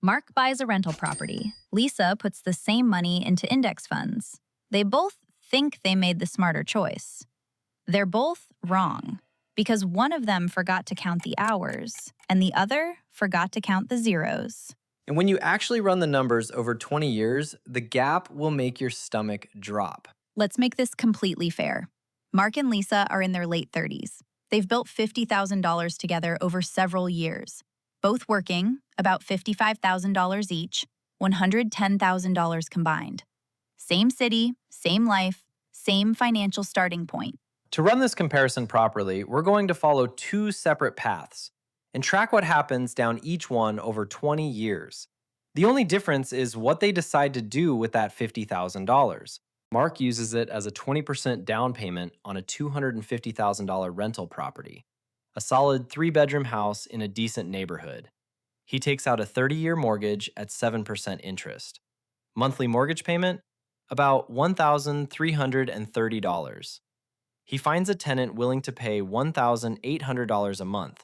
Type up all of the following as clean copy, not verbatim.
Mark buys a rental property. Lisa puts the same money into index funds. They both think they made the smarter choice. They're both wrong because one of them forgot to count the hours and the other forgot to count the zeros. And when you actually run the numbers over 20 years, the gap will make your stomach drop. Let's make this completely fair. Mark and Lisa are in their late 30s. They've built $50,000 together over several years, both working about $55,000 each, $110,000 combined. Same city, same life, same financial starting point. To run this comparison properly, we're going to follow two separate paths and track what happens down each one over 20 years. The only difference is what they decide to do with that $50,000. Mark uses it as a 20% down payment on a $250,000 rental property, a solid 3-bedroom house in a decent neighborhood. He takes out a 30-year mortgage at 7% interest. Monthly mortgage payment? About $1,330. He finds a tenant willing to pay $1,800 a month.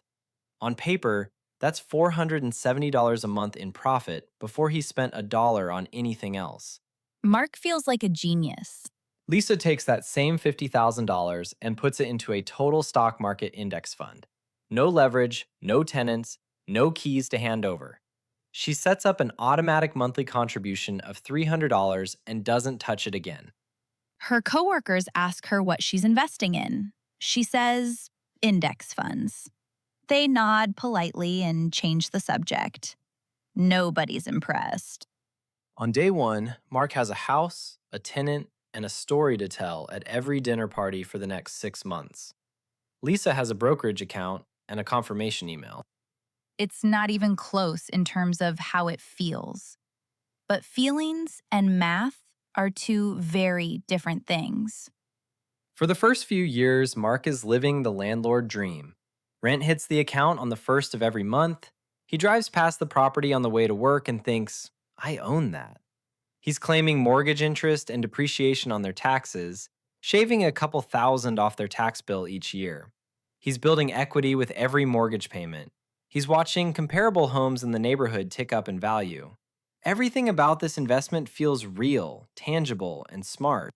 On paper, that's $470 a month in profit before he spent a dollar on anything else. Mark feels like a genius. Lisa takes that same $50,000 and puts it into a total stock market index fund. No leverage, no tenants, no keys to hand over. She sets up an automatic monthly contribution of $300 and doesn't touch it again. Her coworkers ask her what she's investing in. She says, index funds. They nod politely and change the subject. Nobody's impressed. On day one, Mark has a house, a tenant, and a story to tell at every dinner party for the next 6 months. Lisa has a brokerage account and a confirmation email. It's not even close in terms of how it feels. But feelings and math are two very different things. For the first few years, Mark is living the landlord dream. Rent hits the account on the first of every month. He drives past the property on the way to work and thinks, I own that. He's claiming mortgage interest and depreciation on their taxes, shaving a couple thousand off their tax bill each year. He's building equity with every mortgage payment. He's watching comparable homes in the neighborhood tick up in value. Everything about this investment feels real, tangible, and smart.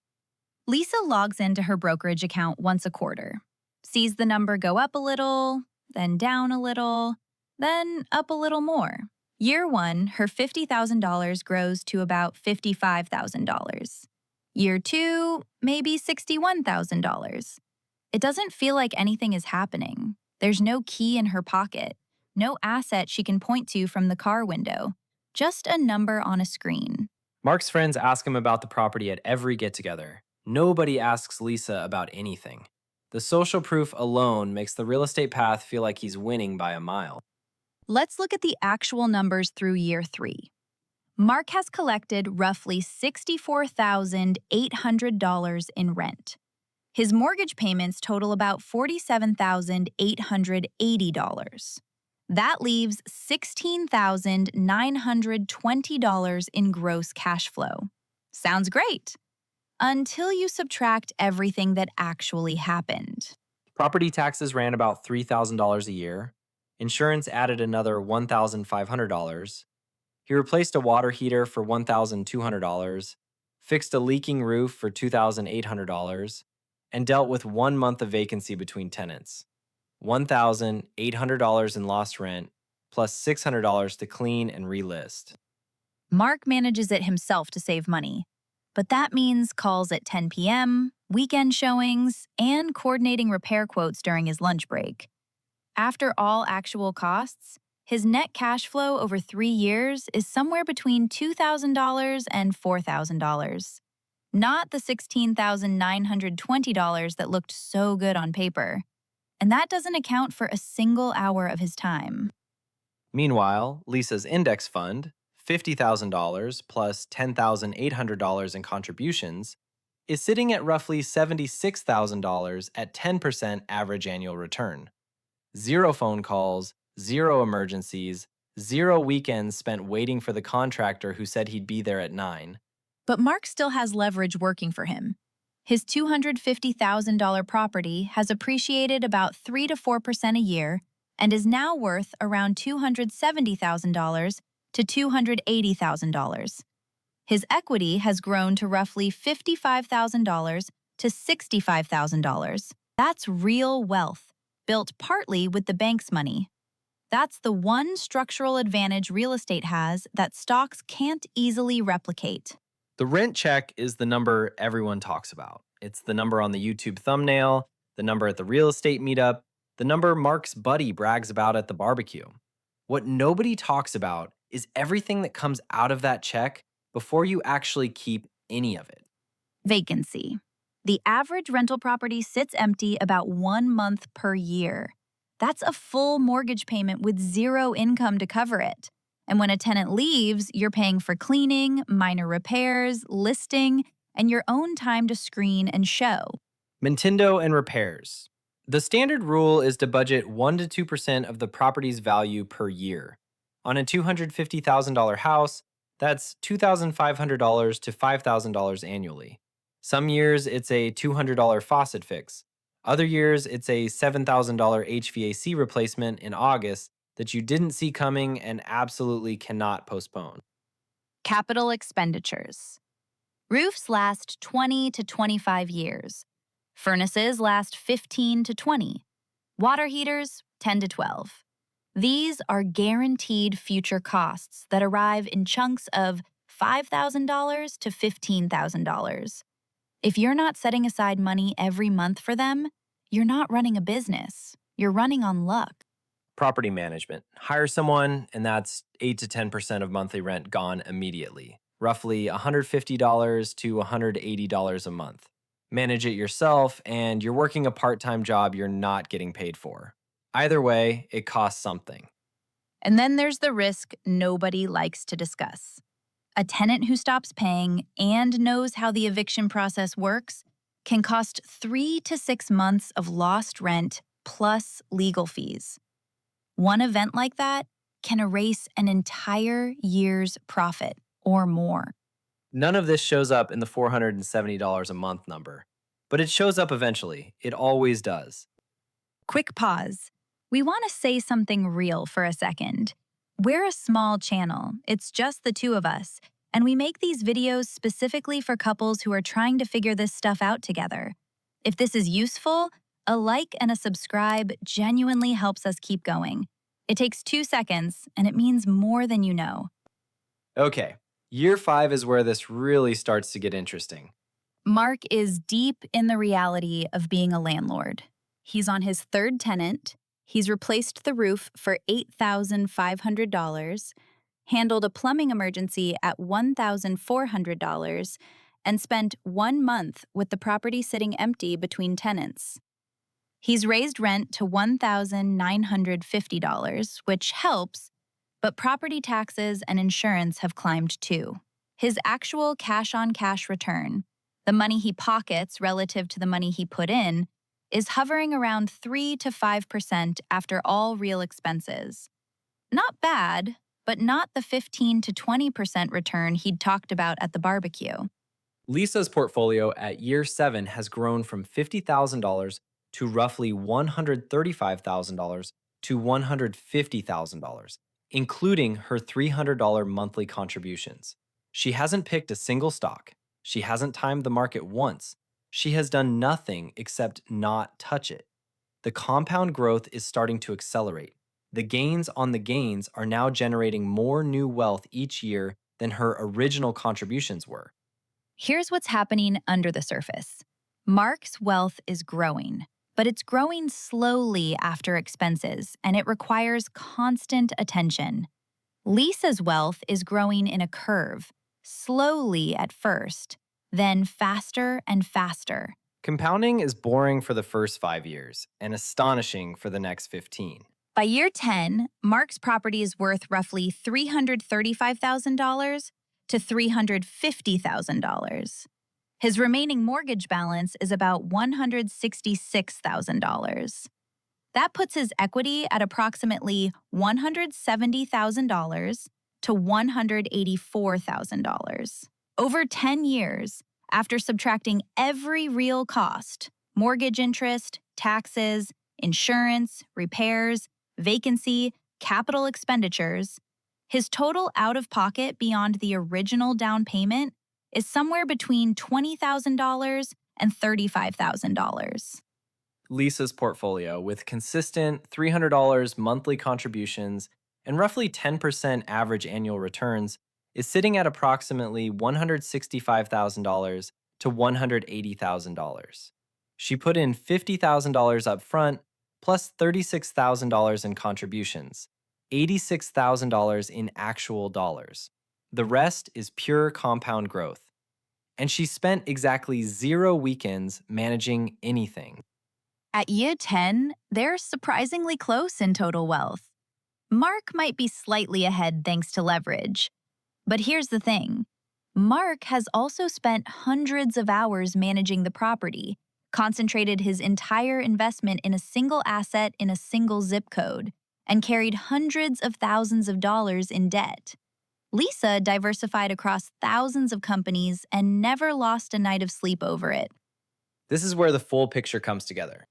Lisa logs into her brokerage account once a quarter, sees the number go up a little, then down a little, then up a little more. Year one, her $50,000 grows to about $55,000. Year two, maybe $61,000. It doesn't feel like anything is happening. There's no key in her pocket, no asset she can point to from the car window, just a number on a screen. Mark's friends ask him about the property at every get-together. Nobody asks Lisa about anything. The social proof alone makes the real estate path feel like he's winning by a mile. Let's look at the actual numbers through year three. Mark has collected roughly $64,800 in rent. His mortgage payments total about $47,880. That leaves $16,920 in gross cash flow. Sounds great. Until you subtract everything that actually happened. Property taxes ran about $3,000 a year. Insurance added another $1,500. He replaced a water heater for $1,200, fixed a leaking roof for $2,800, and dealt with 1 month of vacancy between tenants. $1,800 in lost rent, plus $600 to clean and relist. Mark manages it himself to save money, but that means calls at 10 p.m., weekend showings, and coordinating repair quotes during his lunch break. After all actual costs, his net cash flow over 3 years is somewhere between $2,000 and $4,000. Not the $16,920 that looked so good on paper. And that doesn't account for a single hour of his time. Meanwhile, Lisa's index fund, $50,000 plus $10,800 in contributions, is sitting at roughly $76,000 at 10% average annual return. 0 phone calls, 0 emergencies, 0 weekends spent waiting for the contractor who said he'd be there at 9. But Mark still has leverage working for him. His $250,000 property has appreciated about 3 to 4% a year and is now worth around $270,000 to $280,000. His equity has grown to roughly $55,000 to $65,000. That's real wealth, built partly with the bank's money. That's the one structural advantage real estate has that stocks can't easily replicate. The rent check is the number everyone talks about. It's the number on the YouTube thumbnail, the number at the real estate meetup, the number Mark's buddy brags about at the barbecue. What nobody talks about is everything that comes out of that check before you actually keep any of it. Vacancy. The average rental property sits empty about 1 month per year. That's a full mortgage payment with zero income to cover it. And when a tenant leaves, you're paying for cleaning, minor repairs, listing, and your own time to screen and show. Nintendo and repairs. The standard rule is to budget 1 to 2% of the property's value per year. On a $250,000 house, that's $2,500 to $5,000 annually. Some years it's a $200 faucet fix. Other years it's a $7,000 HVAC replacement in August that you didn't see coming and absolutely cannot postpone. Capital expenditures. Roofs last 20 to 25 years. Furnaces last 15 to 20. Water heaters, 10 to 12. These are guaranteed future costs that arrive in chunks of $5,000 to $15,000. If you're not setting aside money every month for them, you're not running a business. You're running on luck. Property management. Hire someone, and that's 8 to 10% of monthly rent gone immediately, roughly $150 to $180 a month. Manage it yourself, and you're working a part time job you're not getting paid for. Either way, it costs something. And then there's the risk nobody likes to discuss. A tenant who stops paying and knows how the eviction process works can cost 3 to 6 months of lost rent plus legal fees. One event like that can erase an entire year's profit or more. None of this shows up in the $470 a month number, but it shows up eventually. It always does. Quick pause. We want to say something real for a second. We're a small channel, it's just the two of us, and we make these videos specifically for couples who are trying to figure this stuff out together. If this is useful, a like and a subscribe genuinely helps us keep going. It takes 2 seconds, and it means more than you know. Okay, year 5 is where this really starts to get interesting. Mark is deep in the reality of being a landlord. He's on his third tenant. He's replaced the roof for $8,500, handled a plumbing emergency at $1,400, and spent 1 month with the property sitting empty between tenants. He's raised rent to $1,950, which helps, but property taxes and insurance have climbed too. His actual cash-on-cash return, the money he pockets relative to the money he put in, is hovering around 3 to 5% after all real expenses. Not bad, but not the 15 to 20% return he'd talked about at the barbecue. Lisa's portfolio at year 7 has grown from $50,000 to roughly $135,000 to $150,000, including her $300 monthly contributions. She hasn't picked a single stock. She hasn't timed the market once. She has done nothing except not touch it. The compound growth is starting to accelerate. The gains on the gains are now generating more new wealth each year than her original contributions were. Here's what's happening under the surface. Mark's wealth is growing, but it's growing slowly after expenses, and it requires constant attention. Lisa's wealth is growing in a curve, slowly at first, then faster and faster. Compounding is boring for the first 5 years and astonishing for the next 15. By year 10, Mark's property is worth roughly $335,000 to $350,000. His remaining mortgage balance is about $166,000. That puts his equity at approximately $170,000 to $184,000. Over 10 years, after subtracting every real cost, mortgage interest, taxes, insurance, repairs, vacancy, capital expenditures, His total out of pocket beyond the original down payment is somewhere between $20,000 and $35,000. Lisa's portfolio, with consistent $300 monthly contributions and roughly 10% average annual returns, is sitting at approximately $165,000 to $180,000. She put in $50,000 up front plus $36,000 in contributions, $86,000 in actual dollars. The rest is pure compound growth. And she spent exactly 0 weekends managing anything. At year 10, they're surprisingly close in total wealth. Mark might be slightly ahead thanks to leverage. But here's the thing. Mark has also spent hundreds of hours managing the property, concentrated his entire investment in a single asset in a single zip code, and carried hundreds of thousands of dollars in debt. Lisa diversified across thousands of companies and never lost a night of sleep over it. This is where the full picture comes together.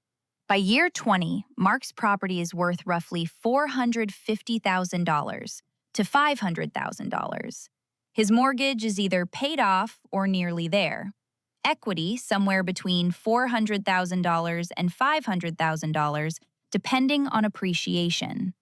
By year 20, Mark's property is worth roughly $450,000 to $500,000. His mortgage is either paid off or nearly there. Equity somewhere between $400,000 and $500,000, depending on appreciation.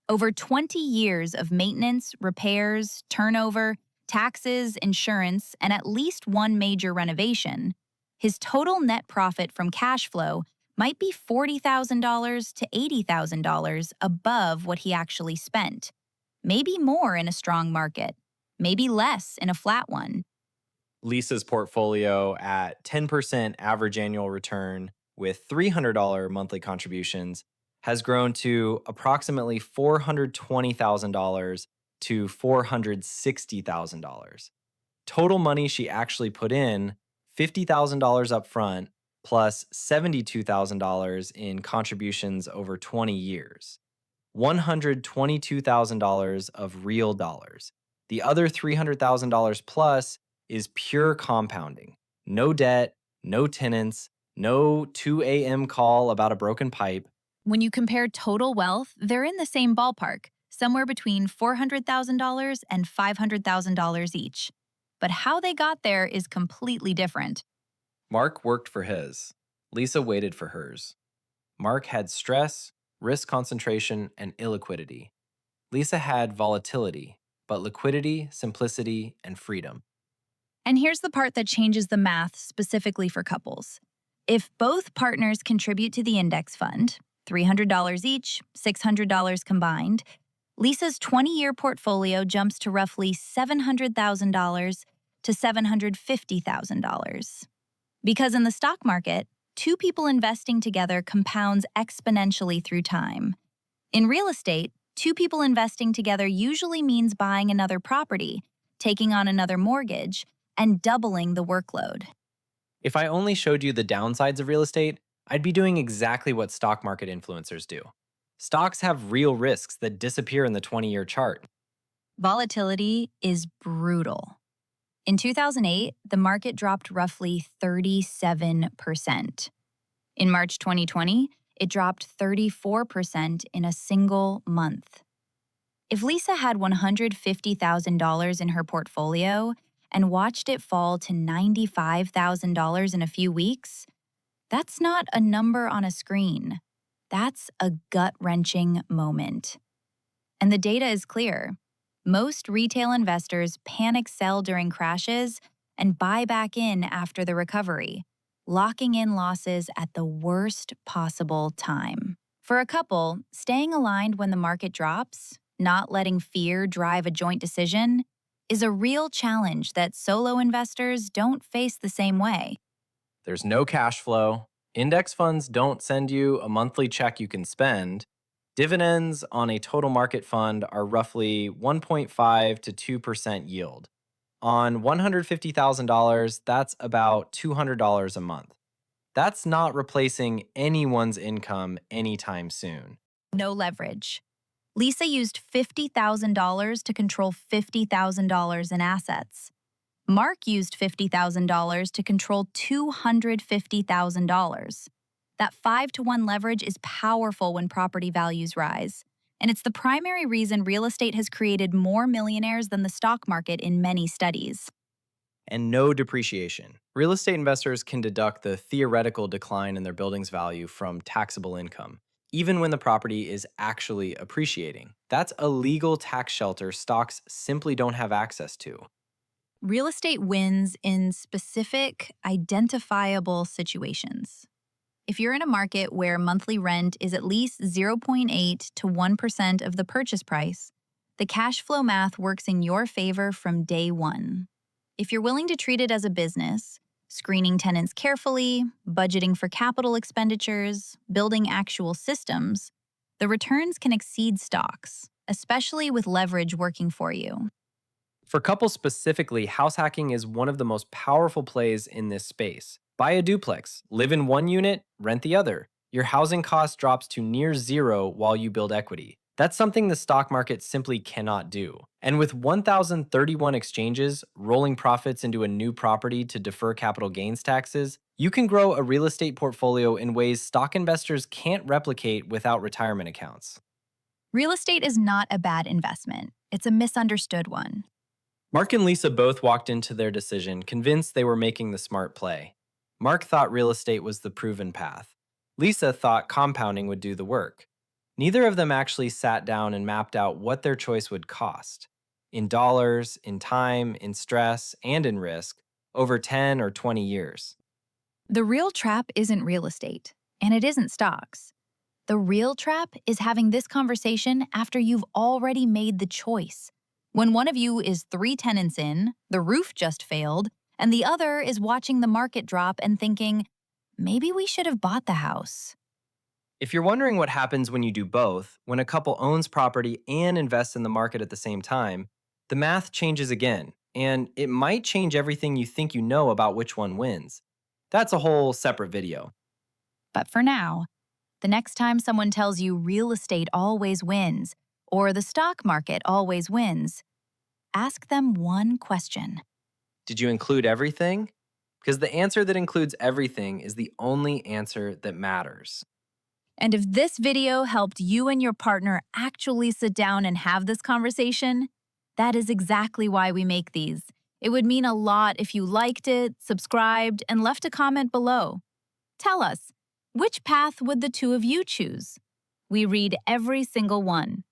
Over 20 years of maintenance, repairs, turnover, taxes, insurance, and at least one major renovation, his total net profit from cash flow might be $40,000 to $80,000 above what he actually spent. Maybe more in a strong market, maybe less in a flat one. Lisa's portfolio at 10% average annual return with $300 monthly contributions has grown to approximately $420,000 to $460,000. Total money she actually put in, $50,000 up front plus $72,000 in contributions over 20 years. $122,000 of real dollars. The other $300,000 plus is pure compounding. No debt, no tenants, no 2 a.m. call about a broken pipe. When you compare total wealth, they're in the same ballpark, somewhere between $400,000 and $500,000 each. But how they got there is completely different. Mark worked for his. Lisa waited for hers. Mark had stress, risk concentration, and illiquidity. Lisa had volatility, but liquidity, simplicity, and freedom. And here's the part that changes the math specifically for couples. If both partners contribute to the index fund, $300 each, $600 combined, Lisa's 20-year portfolio jumps to roughly $700,000 to $750,000. Because in the stock market, two people investing together compounds exponentially through time. In real estate, two people investing together usually means buying another property, taking on another mortgage, and doubling the workload. If I only showed you the downsides of real estate, I'd be doing exactly what stock market influencers do. Stocks have real risks that disappear in the 20-year chart. Volatility is brutal. In 2008, the market dropped roughly 37%. In March 2020, it dropped 34% in a single month. If Lisa had $150,000 in her portfolio and watched it fall to $95,000 in a few weeks, that's not a number on a screen. That's a gut-wrenching moment. And the data is clear. Most retail investors panic sell during crashes and buy back in after the recovery, locking in losses at the worst possible time. For a couple, staying aligned when the market drops, not letting fear drive a joint decision, is a real challenge that solo investors don't face the same way. There's no cash flow. Index funds don't send you a monthly check you can spend. Dividends on a total market fund are roughly 1.5 to 2% yield. On $150,000, that's about $200 a month. That's not replacing anyone's income anytime soon. No leverage. Lisa used $50,000 to control $50,000 in assets. Mark used $50,000 to control $250,000. That 5-to-1 leverage is powerful when property values rise. And it's the primary reason real estate has created more millionaires than the stock market in many studies. And no depreciation. Real estate investors can deduct the theoretical decline in their building's value from taxable income, even when the property is actually appreciating. That's a legal tax shelter stocks simply don't have access to. Real estate wins in specific, identifiable situations. If you're in a market where monthly rent is at least 0.8 to 1% of the purchase price, the cash flow math works in your favor from day one. If you're willing to treat it as a business, screening tenants carefully, budgeting for capital expenditures, building actual systems, the returns can exceed stocks, especially with leverage working for you. For couples specifically, house hacking is one of the most powerful plays in this space. Buy a duplex, live in one unit, rent the other. Your housing cost drops to near zero while you build equity. That's something the stock market simply cannot do. And with 1,031 exchanges, rolling profits into a new property to defer capital gains taxes, you can grow a real estate portfolio in ways stock investors can't replicate without retirement accounts. Real estate is not a bad investment, it's a misunderstood one. Mark and Lisa both walked into their decision convinced they were making the smart play. Mark thought real estate was the proven path. Lisa thought compounding would do the work. Neither of them actually sat down and mapped out what their choice would cost in dollars, in time, in stress, and in risk over 10 or 20 years. The real trap isn't real estate, and it isn't stocks. The real trap is having this conversation after you've already made the choice. When one of you is 3 tenants in, the roof just failed, and the other is watching the market drop and thinking, maybe we should have bought the house. If you're wondering what happens when you do both, when a couple owns property and invests in the market at the same time, the math changes again, and it might change everything you think you know about which one wins. That's a whole separate video. But for now, the next time someone tells you real estate always wins or the stock market always wins, ask them one question. Did you include everything? Because the answer that includes everything is the only answer that matters. And if this video helped you and your partner actually sit down and have this conversation, that is exactly why we make these. It would mean a lot if you liked it, subscribed, and left a comment below. Tell us, which path would the two of you choose? We read every single one.